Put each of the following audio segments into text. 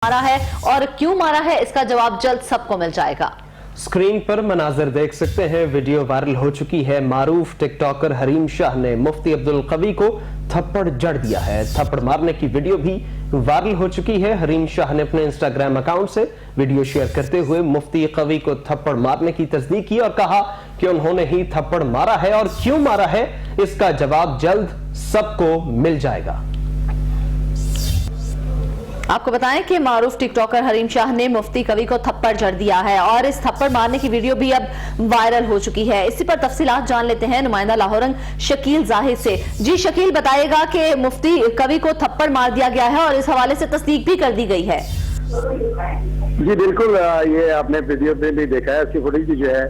मारा है और क्यों मारा है इसका जवाब जल्द सबको मिल जाएगा। स्क्रीन पर मनाजर देख सकते हैं। वीडियो वायरल हो चुकी है। मारूफ टिकटॉकर हरीम शाह ने मुफ्ती अब्दुल कवी को थप्पड़ जड़ दिया है। थप्पड़ मारने की वीडियो भी वायरल हो चुकी है। हरीम शाह ने अपने इंस्टाग्राम अकाउंट से वीडियो शेयर करते हुए मुफ्ती कवी को थप्पड़ मारने की तस्दीक की और कहा कि उन्होंने ही थप्पड़ मारा है और क्यों मारा है इसका जवाब जल्द सबको मिल जाएगा। आपको बताएं कि मारूफ टिकटॉकर हरीम शाह ने मुफ्ती कवी को थप्पड़ जड़ दिया है और इस थप्पड़ मारने की वीडियो भी अब वायरल हो चुकी है। इसी पर तफसीलात जान लेते हैं नुमाइंदा लाहौरंग शकील जाहिद से। जी शकील, बताएगा कि मुफ्ती कवी को थप्पड़ मार दिया गया है और इस हवाले से तस्दीक भी कर दी गई है। जी बिल्कुल, ये आपने वीडियो में भी देखा है। इसकी फुटेज जो है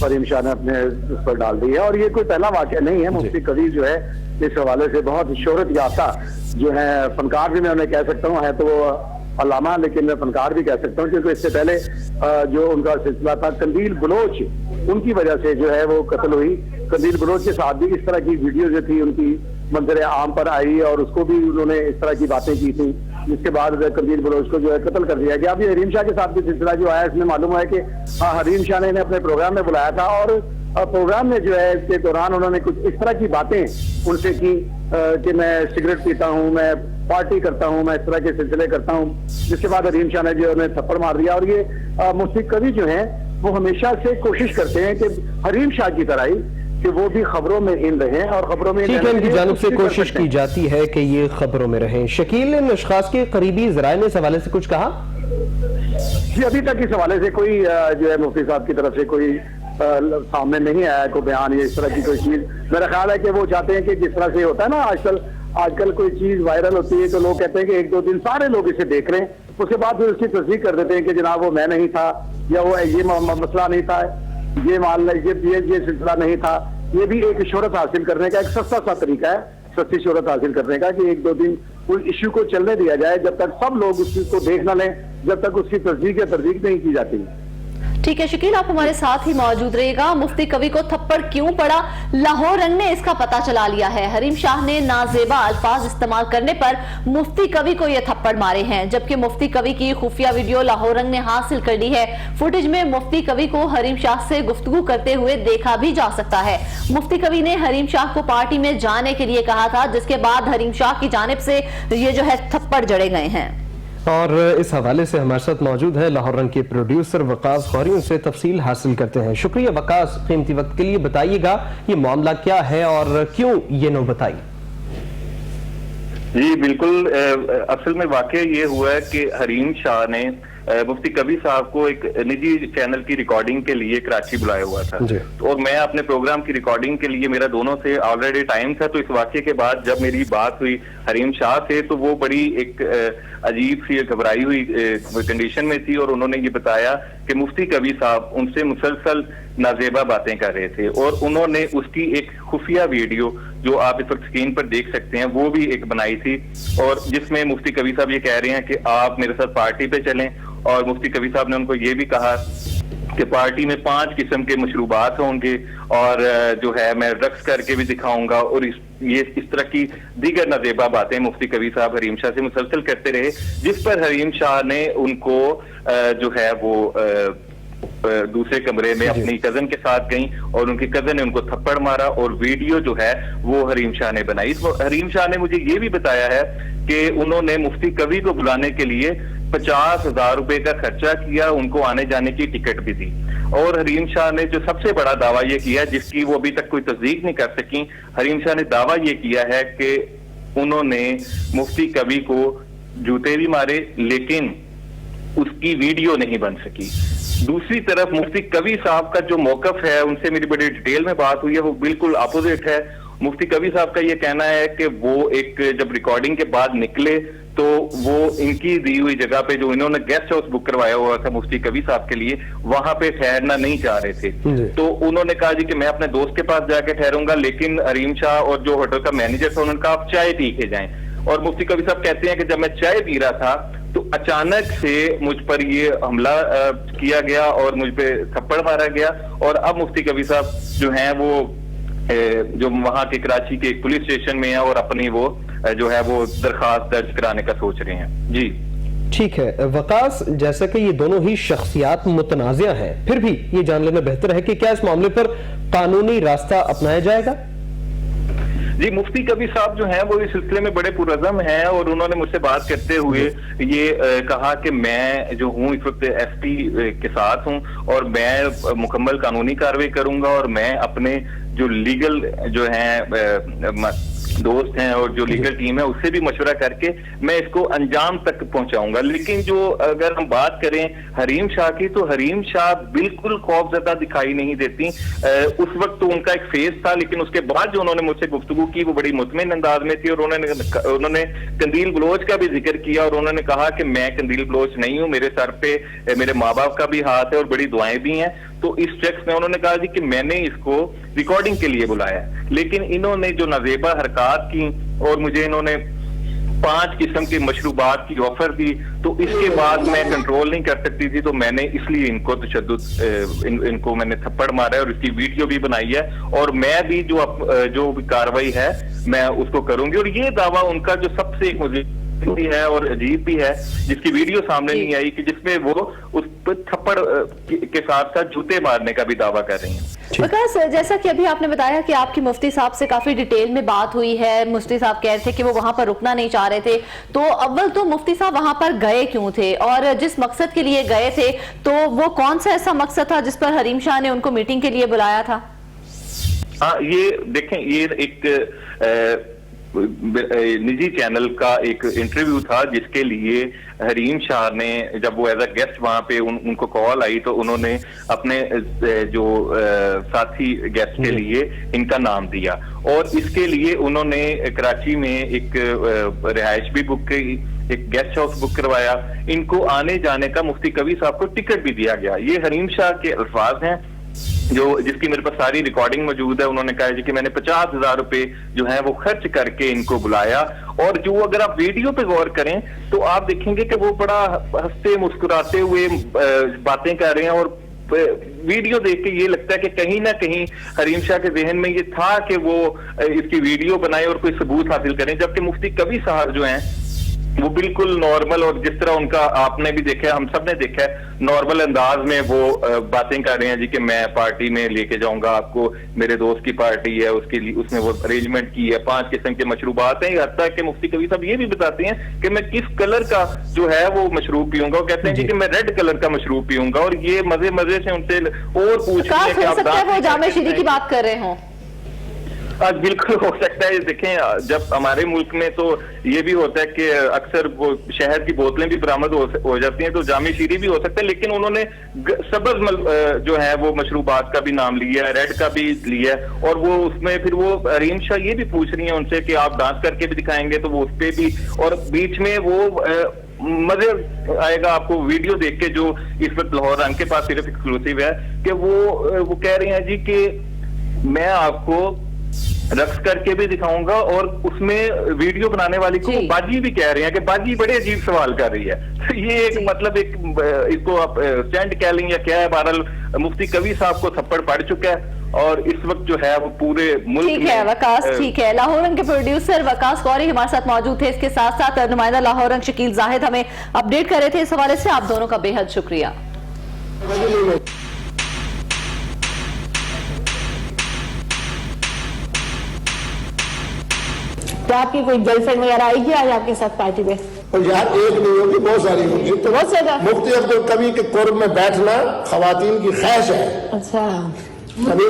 हरीम शाह ने अपने उस पर डाल दी है और ये कोई पहला वाक़या नहीं है। मुफ्ती कवी जो है इस हवाले से बहुत शोहरत याफ्ता जो है फनकार भी मैं उन्हें कह सकता हूँ, है तो वो अल्लामा लेकिन मैं फनकार भी कह सकता हूँ, क्योंकि इससे पहले जो उनका सिलसिला था कंदील बलोच, उनकी वजह से जो है वो कत्ल हुई। कंदील बलोच के साथ भी इस तरह की वीडियो जो थी उनकी मंजर आम पर आई और उसको भी उन्होंने इस तरह की बातें की थी, जिसके बाद कंदील बलोच को जो है कत्ल कर दिया गया। अभी हरीम शाह के साथ भी सिलसिला जो आया इसमें मालूम है कि हरीम शाह ने अपने प्रोग्राम में बुलाया था और प्रोग्राम में जो है इसके दौरान उन्होंने कुछ इस तरह की बातें उनसे की कि मैं सिगरेट पीता हूँ, मैं पार्टी करता हूँ, मैं इस तरह के सिलसिले करता हूँ, जिसके बाद हरीम शाह ने जो उन्हें थप्पड़ मार दिया। और ये मुफ्ती कवी जो हैं वो हमेशा से कोशिश करते हैं कि हरीम शाह की तरह ही कि वो भी खबरों में इन रहे और खबरों में इनकी जानिब से कोशिश की जाती है कि ये खबरों में रहें। शकील, इन अशखास के करीबी ज़राए ने इस हवाले से कुछ कहा? जी अभी तक इस हवाले से कोई जो है मुफ्ती साहब की तरफ से कोई सामने नहीं आया कोई बयान या इस तरह की कोई चीज। मेरा ख्याल है कि वो चाहते हैं कि जिस तरह से होता है ना आजकल कोई चीज वायरल होती है तो लोग कहते हैं कि एक दो दिन सारे लोग इसे देख रहे हैं, उसके बाद फिर उसकी तस्दीक कर देते हैं कि जनाब वो मैं नहीं था या वो ये मसला नहीं था, ये सिलसिला नहीं था। ये भी एक शोहरत हासिल करने का एक सस्ता सा तरीका है, सस्ती शोहरत हासिल करने का, कि एक दो दिन उस इश्यू को चलने दिया जाए जब तक सब लोग उस चीज को देख ना लें, जब तक उसकी तस्दीक या तरदीक नहीं की जाती। ठीक है शकील, आप हमारे साथ ही मौजूद रहेगा। मुफ्ती कवी को थप्पड़ क्यों पड़ा, लाहौर रंग ने इसका पता चला लिया है। हरीम शाह ने नाजेबा अल्फाज इस्तेमाल करने पर मुफ्ती कवी को यह थप्पड़ मारे हैं, जबकि मुफ्ती कवी की खुफिया वीडियो लाहौर रंग ने हासिल कर ली है। फुटेज में मुफ्ती कवी को हरीम शाह से गुफ्तगू करते हुए देखा भी जा सकता है। मुफ्ती कवी ने हरीम शाह को पार्टी में जाने के लिए कहा था, जिसके बाद हरीम शाह की जानिब से ये जो है थप्पड़ जड़े गए हैं। और इस हवाले से हमारे साथ मौजूद है लाहौर रंग के प्रोड्यूसर वकास खौरी, उनसे तफसील हासिल करते हैं। शुक्रिया वकास, कीमती वक्त के लिए। बताइएगा ये मामला क्या है और क्यों ये नो बताई? जी बिल्कुल, असल में वाकया ये हुआ है कि हरीम शाह ने मुफ्ती कवी साहब को एक निजी चैनल की रिकॉर्डिंग के लिए कराची बुलाया हुआ था और मैं अपने प्रोग्राम की रिकॉर्डिंग के लिए मेरा दोनों से ऑलरेडी टाइम था। तो इस वाक़े के बाद जब मेरी बात हुई हरीम शाह से तो वो बड़ी एक अजीब सी घबराई हुई कंडीशन में थी और उन्होंने ये बताया कि मुफ्ती कवी साहब उनसे मुसलसल नाजेबा बातें कर रहे थे और उन्होंने उसकी एक खुफिया वीडियो जो आप इस वक्त स्क्रीन पर देख सकते हैं वो भी एक बनाई थी और जिसमें मुफ्ती कवी साहब ये कह रहे हैं कि आप मेरे साथ पार्टी पे चलें और मुफ्ती कवी साहब ने उनको ये भी कहा कि पार्टी में 5 किस्म के मशरूबात होंगे और जो है मैं रक्स करके भी दिखाऊंगा और इस तरह की दीगर नाजेबा बातें मुफ्ती कवी साहब हरीम शाह से मुसलसल करते रहे, जिस पर हरीम शाह ने उनको जो है वो दूसरे कमरे में अपनी कजन के साथ गई और उनकी कजन ने उनको थप्पड़ मारा और वीडियो जो है वो हरीम शाह ने बनाई। हरीम शाह ने मुझे ये भी बताया है कि उन्होंने मुफ्ती कवी को बुलाने के लिए 50,000 रुपए का खर्चा किया, उनको आने जाने की टिकट भी दी। और हरीम शाह ने जो सबसे बड़ा दावा ये किया जिसकी वो अभी तक कोई तस्दीक नहीं कर सकी, हरीम शाह ने दावा ये किया है कि उन्होंने मुफ्ती कवी को जूते भी मारे लेकिन उसकी वीडियो नहीं बन सकी। दूसरी तरफ मुफ्ती कवी साहब का जो मौकफ है उनसे मेरी बड़ी डिटेल में बात हुई है, वो बिल्कुल अपोजिट है। मुफ्ती कवी साहब का ये कहना है कि वो एक जब रिकॉर्डिंग के बाद निकले तो वो इनकी दी हुई जगह पे जो इन्होंने गेस्ट हाउस बुक करवाया हुआ था मुफ्ती कवी साहब के लिए वहां पे ठहरना नहीं चाह रहे थे। तो उन्होंने कहा जी कि मैं अपने दोस्त के पास जाके ठहरूंगा, लेकिन हरीम शाह और जो होटल का मैनेजर था उन्होंने कहा आप चाय पी के जाएं। और मुफ्ती कवी साहब कहते हैं कि जब मैं चाय पी रहा था तो अचानक से मुझ पर ये हमला किया गया और मुझ पे थप्पड़ मारा गया और अब मुफ्ती कवी साहब जो हैं वो जो वहां के कराची के एक पुलिस स्टेशन में है और अपनी वो जो है वो दरखास्त दर्ज कराने का सोच रहे हैं। जी ٹھیک ہے وقاص، جیسا کہ یہ دونوں ہی شخصیات متنازع ہیں، پھر بھی یہ جان لینا بہتر ہے کہ کیا اس معاملے پر قانونی راستہ اپنایا جائے گا؟ جی مفتی کبھی صاحب جو ہیں وہ اس سلسلے میں بڑے پرعزم ہیں، اور انہوں نے مجھ سے بات کرتے ہوئے یہ کہا کہ میں جو ہوں اس وقت ایس پی کے ساتھ ہوں، اور میں مکمل قانونی کارروائی کروں گا، اور میں اپنے جو لیگل جو ہیں دوست ہیں اور جو لیگل ٹیم ہے اس سے بھی مشورہ کر کے میں اس کو انجام تک پہنچاؤں گا۔ لیکن جو اگر ہم بات کریں حریم شاہ کی، تو حریم شاہ بالکل خوف زدہ دکھائی نہیں دیتی۔ اس وقت تو ان کا ایک فیز تھا، لیکن اس کے بعد جو انہوں نے مجھ سے گفتگو کی وہ بڑی مطمئن انداز میں تھی، اور انہوں نے قندیل بلوچ کا بھی ذکر کیا، اور انہوں نے کہا کہ میں قندیل بلوچ نہیں ہوں، میرے سر پہ میرے ماں باپ کا بھی ہاتھ ہے اور بڑی دعائیں بھی ہیں۔ تو اس شخص نے انہوں نے کہا جی کہ میں نے اس کو ریکارڈنگ کے لیے بلایا، لیکن انہوں نے جو نازیبا حرکات کی اور مجھے انہوں نے 5 قسم کی مشروبات کی آفر دی، تو اس کے بعد میں کنٹرول نہیں کر سکتی تھی، تو میں نے اس لیے ان کو تشدد ان کو میں نے تھپڑ مارا ہے، اور اس کی ویڈیو بھی بنائی ہے، اور میں بھی جو کاروائی ہے میں اس کو کروں گی۔ اور یہ دعویٰ ان کا جو سب سے مجھے بھی ہے اور عجیب بھی ہے، جس کی ویڈیو سامنے نہیں آئی، کہ جس میں وہ اس پر تھپڑ کے ساتھ ساتھ جوتے مارنے کا بھی دعویٰ کر رہی ہیں۔ وقاص، جیسا کہ ابھی آپ نے بتایا کہ آپ کی مفتی صاحب سے کافی ڈیٹیل میں بات ہوئی ہے، مفتی صاحب کہہ رہے تھے کہ وہ وہاں پر رکنا نہیں چاہ رہے تھے، تو اول تو مفتی صاحب وہاں پر گئے کیوں تھے، اور جس مقصد کے لیے گئے تھے تو وہ کون سا ایسا مقصد تھا جس پر حریم شاہ نے ان کو میٹنگ کے لیے بلایا تھا؟ ہاں یہ دیکھیں، یہ ایک نجی چینل کا ایک انٹرویو تھا، جس کے لیے حریم شاہ نے جب وہ ایز اے گیسٹ وہاں پہ ان کو کال آئی، تو انہوں نے اپنے جو ساتھی گیسٹ کے لیے ان کا نام دیا، اور اس کے لیے انہوں نے کراچی میں ایک رہائش بھی بک کی، ایک گیسٹ ہاؤس بک کروایا، ان کو آنے جانے کا مفتی کبھی صاحب کو ٹکٹ بھی دیا گیا۔ یہ حریم شاہ کے الفاظ ہیں، جس کی میرے پاس ساری ریکارڈنگ موجود ہے۔ انہوں نے کہا جی کہ میں نے 50,000 روپے جو ہیں وہ خرچ کر کے ان کو بلایا، اور جو اگر آپ ویڈیو پہ غور کریں تو آپ دیکھیں گے کہ وہ بڑا ہنستے مسکراتے ہوئے باتیں کر رہے ہیں، اور ویڈیو دیکھ کے یہ لگتا ہے کہ کہیں نہ کہیں حریم شاہ کے ذہن میں یہ تھا کہ وہ اس کی ویڈیو بنائے اور کوئی ثبوت حاصل کریں، جبکہ مفتی کبھی صاحب جو ہیں وہ بالکل نارمل، اور جس طرح ان کا آپ نے بھی دیکھا، ہم سب نے دیکھا ہے، نارمل انداز میں وہ باتیں کر رہے ہیں جی کہ میں پارٹی میں لے کے جاؤں گا آپ کو، میرے دوست کی پارٹی ہے، اس کے لیے اس نے وہ ارینجمنٹ کی ہے، 5 قسم کے مشروبات ہیں، حتیٰ کہ مفتی کبھی صاحب یہ بھی بتاتے ہیں کہ میں کس کلر کا جو ہے وہ مشروب پیوں گا، وہ کہتے ہیں جی کہ میں ریڈ کلر کا مشروب پیوں گا، اور یہ مزے سے ان سے اور پوچھ رہے ہیں کہ آپ وہ جامع شیری کی بات کر رہے ہوں۔ بالکل ہو سکتا ہے۔ دیکھیں جب ہمارے ملک میں تو یہ بھی ہوتا ہے کہ اکثر وہ شہد کی بوتلیں بھی برآمد ہو جاتی ہیں، تو جامع شیری بھی ہو سکتا ہے، لیکن انہوں نے سبز جو ہے وہ مشروبات کا بھی نام لیا ہے، ریڈ کا بھی لیا ہے، اور وہ اس میں پھر وہ حریم شاہ یہ بھی پوچھ رہی ہیں ان سے کہ آپ ڈانس کر کے بھی دکھائیں گے، تو وہ اس پہ بھی، اور بیچ میں وہ مزے آئے گا آپ کو ویڈیو دیکھ کے، جو اس وقت لاہور رنگ کے پاس صرف ایکسکلوسیو ہے، کہ وہ کہہ رہی ہیں جی کہ میں آپ کو رقص کر کے بھی دکھاؤں گا، اور اس میں ویڈیو بنانے والی کو باجی بھی کہہ رہے ہیں کہ باجی بڑے عجیب سوال کر رہی ہے۔ یہ ایک مطلب ایک اس کو آپ اسٹینڈ کہہ لیں یا کیا ہے، بہرحال مفتی کبھی صاحب کو تھپڑ پڑ چکا ہے، اور اس وقت جو ہے وہ پورے ملک میں ٹھیک ہے وقاص، ٹھیک ہے۔ لاہور رنگ کے پروڈیوسر وقاص قوری ہمارے ساتھ موجود تھے، اس کے ساتھ ساتھ نمائندہ لاہور رنگ شکیل زاہد ہمیں اپڈیٹ کر رہے تھے۔ اس حوالے سے آپ دونوں کا بے حد شکریہ۔ تو آپ کی کوئی گرل فرینڈ وغیرہ آئے گی آج آپ کے ساتھ پارٹی میں؟ اور یہاں ایک نہیں ہوگی، بہت ساری ہوگی، تو بہت زیادہ۔ مفتی عبدالقوی کے قرب میں بیٹھنا خواتین کی خواہش ہے۔ اچھا، کبھی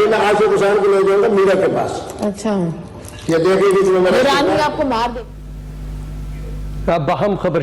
میں عاشق حسین کو لے جاؤں گا میرا کے پاس، اچھا، یہ دیکھیں گے آپ کو مار دے۔ اب اہم خبر